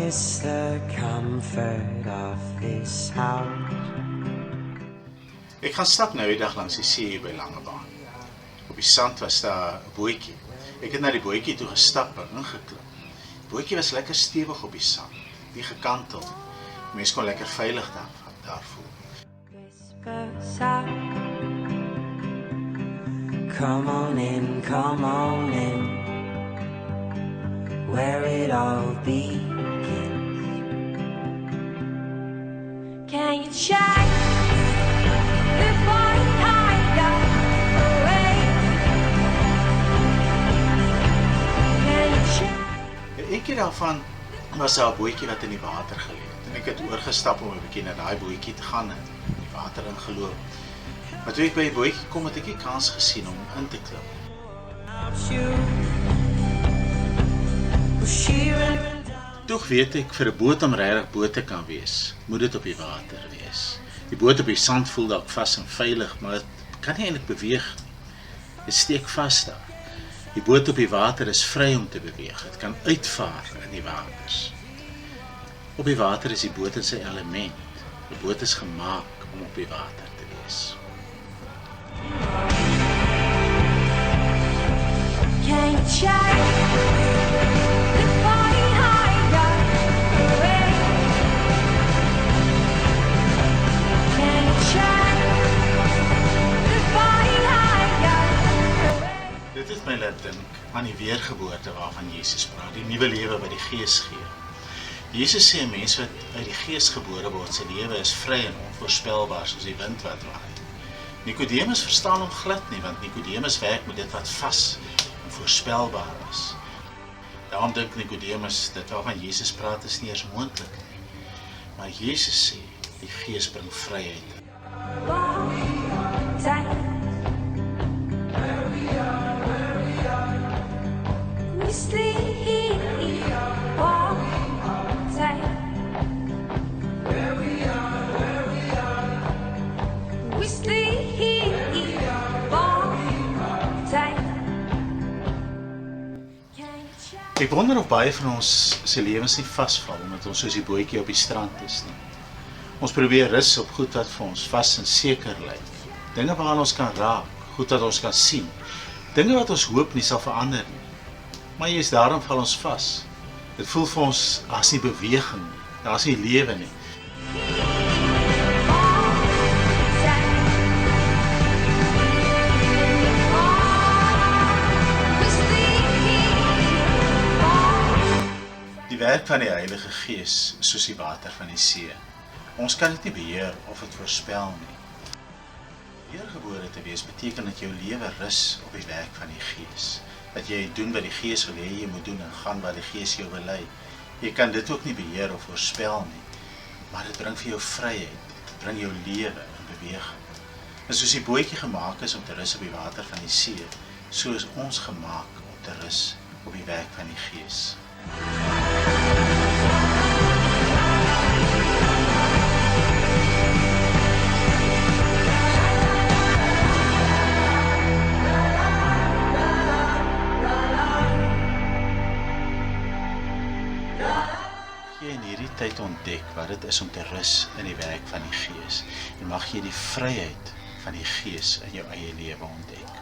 miss the comfort of this house. Ek gaan stap nou die dag langs die see by Langebaan. Op die sand was daar 'n bootjie. Ek het na die bootjie toe gestap en ingeklim. Die bootjie was lekker stewig op die sand, nie gekantel. Mens kon lekker veilig daar voel. Whispers out. Come on in, where it all begins. Can you check before you hide away? Can you check? Een keer daarvan was daar 'n bootjie wat in die water gelê het. En ek het oorgestap om 'n bietjie na daai bootjie te gaan en die water ingeloop. Maar toe ek by die bootjie kom, het ek nie kans gesien om in te klim. Toch weet ek, vir 'n boot om regtig boot te kan wees, moet dit op die water wees. Die boot op die sand voel dalk vas en veilig, maar dit kan nie eintlik beweeg nie. Dit steek vas daar. Die boot op die water is vry om te beweeg. Dit kan uitvaar in die waters. Op die water is die boot in sy element. Die boot is gemaak om op die water te wees. Can you check before you hide away? Can you check before you hide away? Dit het my laat dink aan die weergeboorte waarvan Jesus praat, die nuwe lewe wat die Gees gee. Jesus sê 'n mens wat uit die Gees gebore word, sy lewe is vry en onvoorspelbaar soos die wind wat waai. Nikodemus verstaan hom glad nie, want Nikodemus werk met dit wat vas en voorspelbaar is. Daarom dink Nikodemus, dit waarvan Jesus praat is nie eers moontlik nie. Maar Jesus sê, die Gees bring vryheid. We sleep all day. We sleep all day. Ek wonder of baie van ons se lewens nie vasval, omdat ons soos die bootjie op die strand is nie. Ons probeer rus op goed wat vir ons vas en seker lyk. Dinge waaraan ons kan raak, goed wat ons kan sien. Dinge wat ons hoop nie sal verander nie. Maar juist daarom val ons vas. Dit voel vir ons, daar's nie beweging nie, daar's nie lewe nie. Die werk van die Heilige Gees is soos die water van die see. Ons kan dit nie beheer of dit voorspel nie. Weergebore te wees beteken dat jou lewe rus op die werk van die Gees. Dat jy doen wat die Gees wil hê jy moet doen en gaan waar die Gees jou wil lei. Jy kan dit ook nie beheer of voorspel nie, maar dit bring vir jou vryheid, dit bring jou lewe en beweging. En soos die bootjie gemaak is om te rus op die water van die see, so is ons gemaak om te rus op die werk van die Gees. Jy in hierdie tyd ontdek wat dit is om te rus in die werk van die Gees en mag jy die vryheid van die Gees in jou eie lewe ontdek.